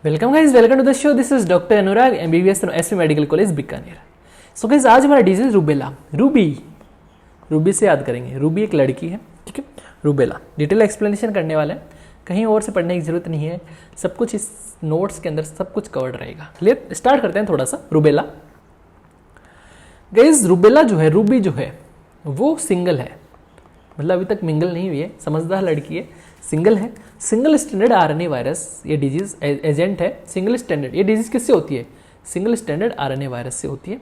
Welcome guys, welcome to the show. This is doctor Anurag, MBBS from SV medical college Bikaner. So guys, आज हमारा disease rubella. Ruby से याद करेंगे। Ruby एक लड़की है, ठीक है। रूबेला डिटेल एक्सप्लेनेशन करने वाले हैं, कहीं और से पढ़ने की जरूरत नहीं है, सब कुछ इस नोट्स के अंदर सब कुछ कवर्ड रहेगा। क्लियर? स्टार्ट करते हैं थोड़ा सा। रूबेला गाइस, रूबेला जो है, रूबी जो है वो सिंगल है, मतलब अभी तक मिंगल नहीं हुई है, समझदार लड़की है, सिंगल है। सिंगल स्टैंडर्ड आरएनए वायरस ये डिजीज एजेंट है। सिंगल स्टैंडर्ड ये डिजीज किससे होती है? सिंगल स्टैंडर्ड आरएनए वायरस से होती है।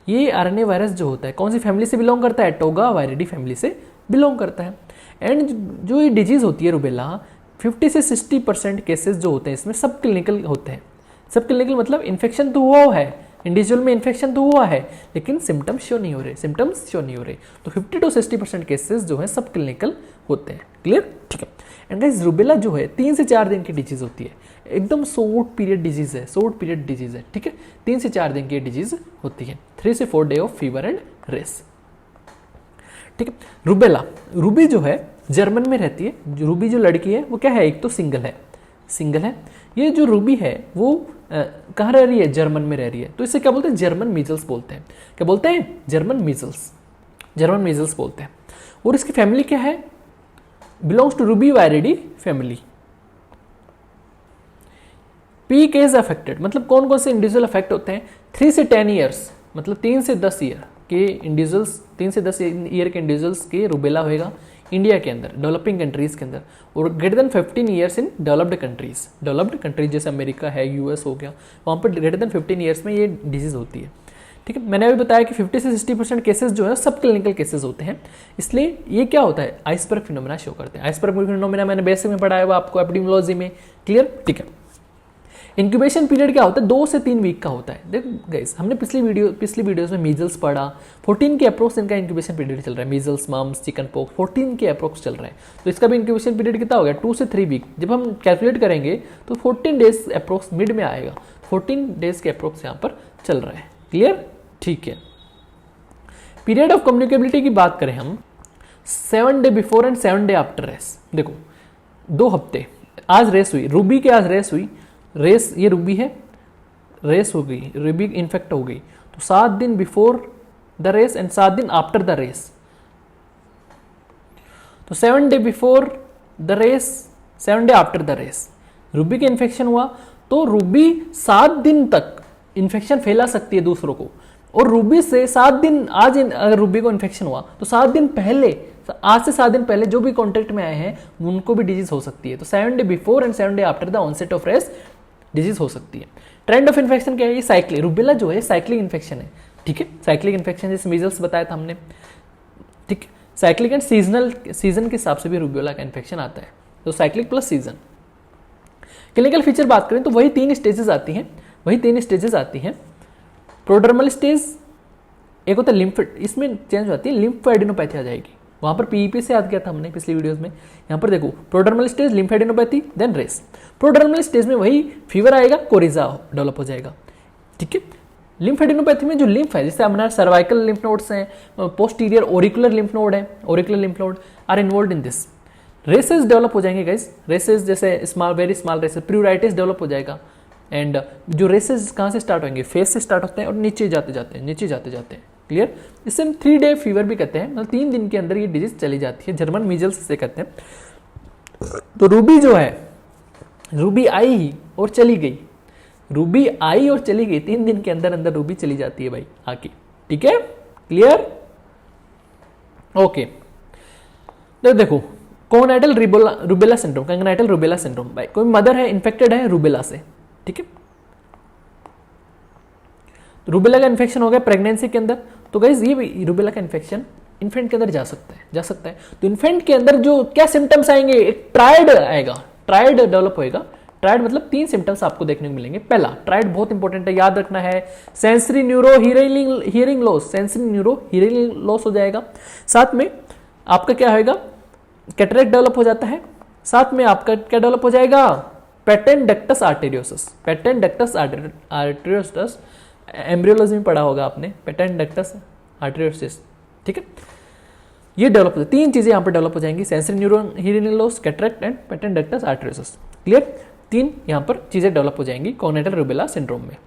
ये आरएनए वायरस जो होता है कौन सी फैमिली से बिलोंग करता है? टोगा वायरिडी फैमिली से बिलोंग करता है। एंड जो ये डिजीज होती है रूबेला, 50 से 60% केसेस जो होते हैं इसमें सब क्लिनिकल होते हैं। सब क्लिनिकल मतलब इन्फेक्शन तो हुआ है, इंडिविजुअल में इन्फेक्शन तो हुआ है, लेकिन सिम्टम्स शो नहीं हो रहे। तो 50 to 60% केसेस जो है सब क्लिनिकल होते हैं। क्लियर? ठीक है। एंड गाइस, रूबेला जो है 3 से 4 दिन की डिजीज होती है, एकदम शॉर्ट पीरियड डिजीज है, ठीक है। 3 से 4 दिन की डिजीज होती है। 3 से 4 day of fever and rash, ठीक है। रूबी जो है जर्मन में रहती है। रूबी जो लड़की है वो क्या है? एक तो सिंगल है। ये जो रूबी है वो कहाँ रह रही है? जर्मन में रह रही है। तो इसे क्या बोलते हैं? जर्मन मीजल्स बोलते हैं। क्या बोलते हैं? जर्मन मीजल्स बोलते हैं। और इसकी फैमिली क्या है? Belongs to Rubiviridae family. P case affected, मतलब कौन कौन से इंडिविजुअल अफेक्ट होते हैं? 3 से 10 ईयर्स, मतलब 3 से 10 ईयर के इंडिविजुअल्स, 3 से 10 ईयर के इंडिविजुअल्स के रूबेला होएगा इंडिया के अंदर, डेवलपिंग कंट्रीज के अंदर। और greater than 15 years in developed countries जैसे अमेरिका है, यूएस हो गया, वहाँ पर ग्रेटर देन 15 ईयर्स में ये डिजीज होती है, ठीक है। मैंने अभी बताया कि 50 से 60% केसेस जो है सब क्लिनिकल केसेस होते हैं। इसलिए ये क्या होता है? आइसबर्ग फिनोमेना शो करते हैं। आइसबर्ग फिनोमेना मैंने बेसिक में पढ़ाया हुआ आपको एपिडेमियोलॉजी में। क्लियर? ठीक है। इंक्यूबेशन पीरियड क्या होता है? 2 से 3 वीक का होता है। देखो गाइस, हमने पिछली वीडियोस में मीजल्स पढ़ा, 14 के अप्रोक्स इनका इंक्यूबेशन पीरियड चल रहा है। मीजल्स, मम्स, चिकन पॉक्स 14 के अप्रोक्स चल रहा है। तो इसका भी इंक्यूबेशन पीरियड कितना हो गया? 2 से 3 वीक। जब हम कैलकुलेट करेंगे तो 14 डेज अप्रोक्स मिड में आएगा। 14 डेज के अप्रोक्स यहाँ पर चल रहा है। क्लियर? ठीक है। पीरियड ऑफ कम्युनिकेबिलिटी की बात करें हम, 7 day before and 7 day after rash. देखो 2 हफ्ते, आज रेस हुई, रूबी की आज रेस हुई, रेस ये रूबी है, रेस हो गई, रूबी इन्फेक्ट हो गई, तो 7 दिन बिफोर द रेस एंड 7 दिन आफ्टर द रेस। तो 7 day before the rash, 7 day after the rash रूबी के इन्फेक्शन हुआ, तो रूबी 7 दिन तक इन्फेक्शन फैला सकती है दूसरों को। और रूबी से 7 दिन, आज अगर रूबी को इन्फेक्शन हुआ तो 7 दिन पहले, आज से 7 दिन पहले जो भी कॉन्टेक्ट में आए हैं उनको भी डिजीज हो सकती है। तो 7 day before and 7 day after the onset of rash disease हो सकती है। ट्रेंड ऑफ इन्फेक्शन क्या है? ये साइक्लिक, रूबेला जो है साइक्लिक इन्फेक्शन है, ठीक है। साइक्लिक इन्फेक्शन जैसे मीजल्स बताया था हमने, ठीक। साइक्लिक एंड सीजन के हिसाब से भी रूबेला का इन्फेक्शन आता है, तो cyclic plus season. Clinical feature बात करें तो वही 3 स्टेजेस आती हैं। प्रोडर्मल स्टेज, एक होता है लिम्फ, इसमें चेंज होती है, लिम्फेडेनोपैथी आ जाएगी। वहां पर पीईपी से याद किया था हमने पिछली वीडियोस में। यहाँ पर देखो प्रोडर्मल stage, lymphadenopathy, then race. प्रोडर्मल stage में वही फीवर आएगा, कोरिजा डेवलप हो जाएगा, ठीक है। लिम्फेडेनोपैथी में जो लिम्फ है, जैसे हमारा सर्वाइकल लिम्फ नोड्स हैं, पोस्टीरियर ओरिकुलर लिम्फ नोड है, auricular lymph node are involved in this. Rashes develop हो जाएंगे गाइस, रेसेस जैसे very small rashes, pruritus develop हो जाएगा। एंड जो रेसेस कहाँ से स्टार्ट होंगे? फेस से स्टार्ट होते हैं और नीचे जाते जाते हैं। क्लियर? इसे हम 3 डे फीवर भी कहते हैं, मतलब 3 दिन के अंदर ये डिजीज चली जाती है। जर्मन मीजल्स से कहते हैं। तो रूबी जो है, रूबी आई और चली गई, 3 दिन के अंदर रूबी चली जाती है भाई आके, ठीक है। क्लियर? ओके। तो देखो कोनाइटल रूबेला सिंड्रोम, कंगनाइटल रूबेला सिंड्रोम, भाई कोई मदर है इन्फेक्टेड है रूबेला से, ठीक है। रूबेला का इन्फेक्शन हो गया प्रेगनेंसी के अंदर, तो गाइस ये भी रूबेला का इन्फेक्शन इन्फेंट के अंदर जा सकता है। तो इन्फेंट के अंदर जो क्या सिम्टम्स आएंगे? एक ट्रायड आएगा, ट्रायड डेवलप होएगा। ट्रायड मतलब 3 सिम्टम्स आपको देखने को मिलेंगे। पहला, ट्रायड बहुत इंपॉर्टेंट है, याद रखना है, सेंसरी न्यूरो हियरिंग लॉस हो जाएगा। साथ में आपका क्या होगा? कैटरेक्ट डेवलप हो जाता है। साथ में आपका क्या डेवलप हो जाएगा? पेटेंट डक्टस आर्टेरियोसस, एम्ब्रियोलॉजी में पढ़ा होगा आपने, पेटेंट डक्टस आर्टेरियोसिस, ठीक है। ये डेवलप होता है, 3 चीजें यहाँ पर डेवलप हो जाएंगी, sensory neuro hearing loss, cataract and patent ductus arteriosus. Clear? 3 यहाँ पर चीज़ें डेवलप हो जाएंगी कॉग्निटल रूबेला सिंड्रोम में।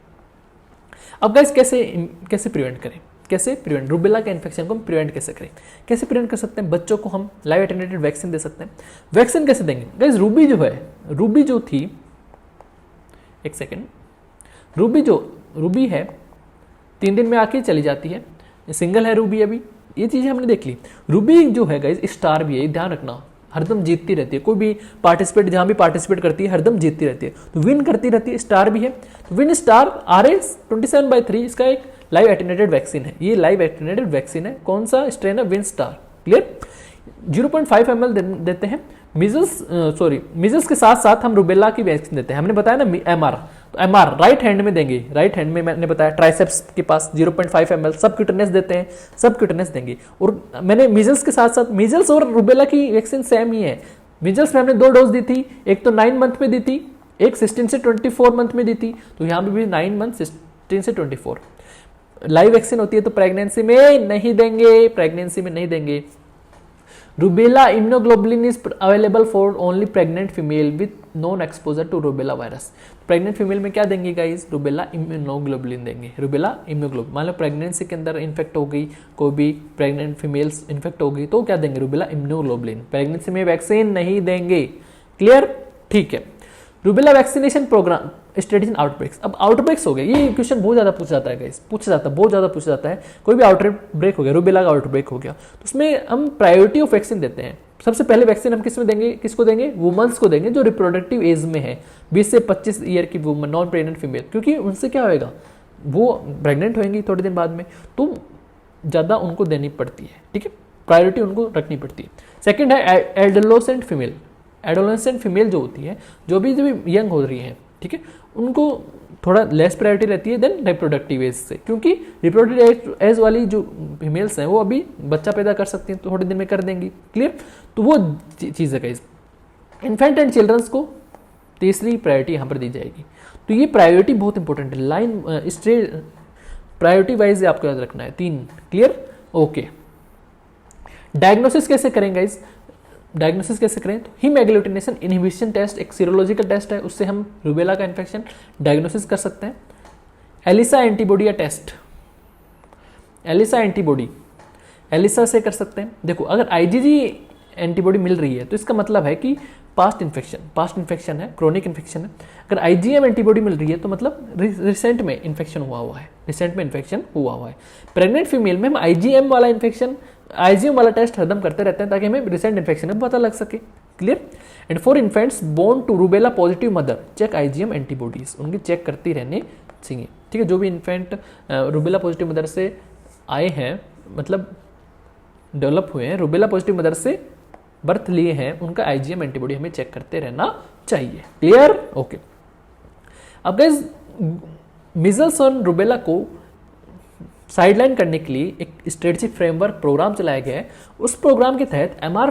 अब गाइस कैसे प्रिवेंट करें, कैसे प्रिवेंट रूबेला के इन्फेक्शन को हम प्रिवेंट कैसे करें, कैसे प्रिवेंट कर सकते हैं? बच्चों को हम लाइव एटेन्यूएटेड वैक्सीन दे सकते हैं। वैक्सीन कैसे देंगे गाइस? रूबी जो थी, एक सेकेंड, रूबी है 3 दिन में आके चली जाती है, सिंगल है रूबी, अभी ये चीज़ें हमने देख ली। रूबी जो है गाइस स्टार भी है, ध्यान रखना, हरदम जीतती रहती है, कोई भी पार्टिसिपेट जहां भी पार्टिसिपेट करती है हरदम जीतती रहती है, तो विन करती रहती है, स्टार भी है। तो विन स्टार RS27/3 इसका एक लाइव एटेन्यूएटेड वैक्सीन है, ये लाइव एटेन्यूएटेड वैक्सीन है। कौन सा स्ट्रेन है? Win star. क्लियर? 0.5 ml देते हैं। मिजल्स के साथ साथ हम रूबेला की वैक्सीन देते हैं। हमने बताया ना MR, तो MR राइट हैंड में देंगे, राइट हैंड में मैंने बताया ट्राइसेप्स के पास 0.5 ml सब क्यूटेनस देते हैं, सब क्यूटेनस देंगे। और मैंने मिजल्स के साथ साथ, मिजल्स और रूबेला की वैक्सीन सेम ही है। मिजल्स में हमने 2 डोज दी थी, एक तो 9 मंथ में दी थी, एक 16 से 24 मंथ में दी थी, तो यहाँ पे भी 9 मंथ 16 से 24 लाइव वैक्सीन होती है। तो प्रेगनेंसी में नहीं देंगे, प्रेगनेंसी में नहीं देंगे। Rubella immunoglobulin is available for only pregnant female with non exposure to rubella virus. Pregnant female में क्या देंगे गाइस? रूबेला इम्यूनोग्लोबुलिन देंगे, रूबेला इम्यूनोग्लोबुलिन। मान लो प्रेगनेंसी के अंदर इन्फेक्ट हो गई, कोई भी प्रेग्नेंट फीमेल्स इन्फेक्ट हो गई, तो क्या देंगे? Rubella immunoglobulin. प्रेगनेंसी में वैक्सीन नहीं देंगे। क्लियर? ठीक है। Rubella vaccination program strategy in outbreaks. अब आउटब्रेक्स हो गए, ये क्वेश्चन बहुत ज्यादा पूछा जाता है गाइस, बहुत ज्यादा पूछा जाता है। कोई भी आउटब्रेक हो गया, रूबेला का आउटब्रेक हो गया, तो उसमें हम प्रायोरिटी ऑफ वैक्सीन देते हैं। सबसे पहले वैक्सीन हम किसको देंगे? वुमेन्स को देंगे जो रिप्रोडक्टिव एज में है, 20 से 25 ईयर की वुमन, नॉन प्रेग्नेंट फीमेल, क्योंकि उनसे क्या होएगा, वो प्रेग्नेंट होंगी थोड़े दिन बाद में, तो ज्यादा उनको देनी पड़ती है। ठीक है, प्रायोरिटी उनको रखनी पड़ती है। सेकेंड है एडोलेसेंट फीमेल। एडोलेसेंट फीमेल जो होती है, जो भी यंग हो रही है, ठीक है, उनको थोड़ा लेस प्रायोरिटी रहती है देन रिप्रोडक्टिव एज से, क्योंकि रिप्रोडक्टिव एज वाली जो फीमेल्स हैं वो अभी बच्चा पैदा कर सकती हैं, तो थोड़े दिन में कर देंगी। क्लियर? तो वो चीज़ है गाइस। इन्फेंट एंड चिल्ड्रंस को तीसरी प्रायोरिटी यहाँ पर दी जाएगी। तो ये प्रायोरिटी बहुत इंपॉर्टेंट है, लाइन प्रायोरिटी वाइज आपको याद रखना है 3। क्लियर? ओके। डायग्नोसिस कैसे करें गाइस? डायग्नोसिस कैसे करें? तो हीम एग्लूटिनेशन इनहिबिशन टेस्ट एक सीरोलॉजिकल टेस्ट है, उससे हम रूबेला का इन्फेक्शन डायग्नोसिस कर सकते हैं। एलिसा एंटीबॉडी या टेस्ट, एलिसा एंटीबॉडी, एलिसा से कर सकते हैं। देखो, अगर IgG एंटीबॉडी मिल रही है तो इसका मतलब है कि पास्ट इन्फेक्शन है, क्रोनिक इन्फेक्शन है। अगर IgM एंटीबॉडी मिल रही है तो मतलब रिसेंट में इन्फेक्शन हुआ हुआ है। प्रेग्नेंट फीमेल में हम IgM वाला टेस्ट हरदम करते रहते हैं ताकि हमें रिसेंट इन्फेक्शन का पता लग सके। Clear? And for infants born to rubella positive mother check IgM antibodies, उनकी चेक करती रहनी चाहिए। ठीक है, जो भी इन्फेंट रूबेला पॉजिटिव मदर से आए हैं, मतलब डेवलप हुए हैं, रूबेला पॉजिटिव मदर से बर्थ लिए हैं, उनका IgM एंटीबॉडी हमें चेक करते रहना चाहिए। क्लियर? ओके। अब गाइस, मीजल्स और रूबेला को साइडलाइन करने के लिए एक स्ट्रेटेजिक फ्रेमवर्क प्रोग्राम चलाया गया है। उस प्रोग्राम के तहत MR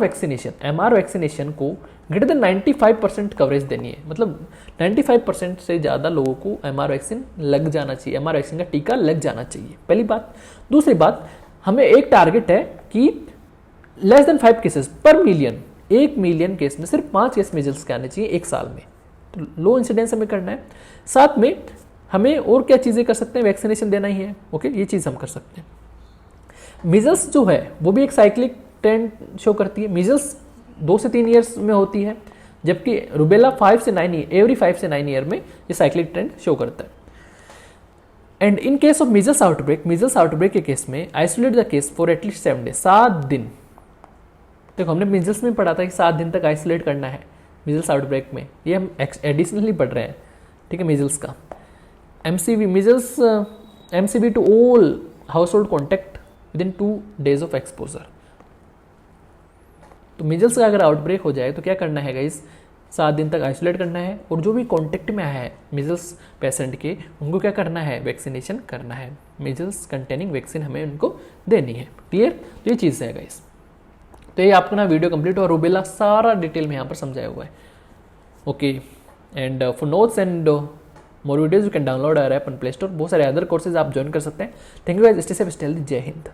वैक्सीनेशन को ग्रेटर देन 95% कवरेज देनी है, मतलब 95% से ज़्यादा लोगों को MR वैक्सीन लग जाना चाहिए, MR वैक्सीन का टीका लग जाना चाहिए, पहली बात। दूसरी बात, हमें एक टारगेट है कि लेस देन 5 केसेस पर मिलियन, 1 मिलियन केस में सिर्फ 5 केस मीजल्स के आने चाहिए 1 साल में, तो लो इंसिडेंस हमें करना है। साथ में हमें और क्या चीज़ें कर सकते हैं? वैक्सीनेशन देना ही है। ओके, ये चीज़ हम कर सकते हैं। मीजल्स जो है वो भी एक साइक्लिक ट्रेंड शो करती है। मीजल्स 2 से 3 ईयर्स में होती है, जबकि रूबेला 5 से 9 ईयर, एवरी 5 से 9 ईयर में ये साइक्लिक ट्रेंड शो करता है। And in case of measles outbreak के केस में isolate the case for at least 7 days, 7 दिन। देखो, हमने मीजल्स में पढ़ा था कि 7 दिन तक आइसोलेट करना है मीजल्स आउटब्रेक में, ये हम एडिशनली पढ़ रहे हैं। ठीक है, मीजल्स का MCV to all household contact with in 2 days of exposure. तो मीजल्स का अगर आउटब्रेक हो जाए तो क्या करना है गाइस? 7 दिन तक आइसोलेट करना है, और जो भी कॉन्टैक्ट में आया है मीजल्स पेशेंट के, उनको क्या करना है? वैक्सीनेशन करना है, मीजल्स कंटेनिंग वैक्सीन हमें उनको देनी है। क्लियर? तो ये चीज़ है गाइस। तो ये आपका ना वीडियो कंप्लीट हुआ, रूबेला सारा डिटेल में यहाँ पर समझाया हुआ है। Okay, and for notes and more videos you can download our app on play store. बहुत सारे अदर कोर्सेज आप ज्वाइन कर सकते हैं। Thank you guys, stay safe, stay healthy, जय हिंद।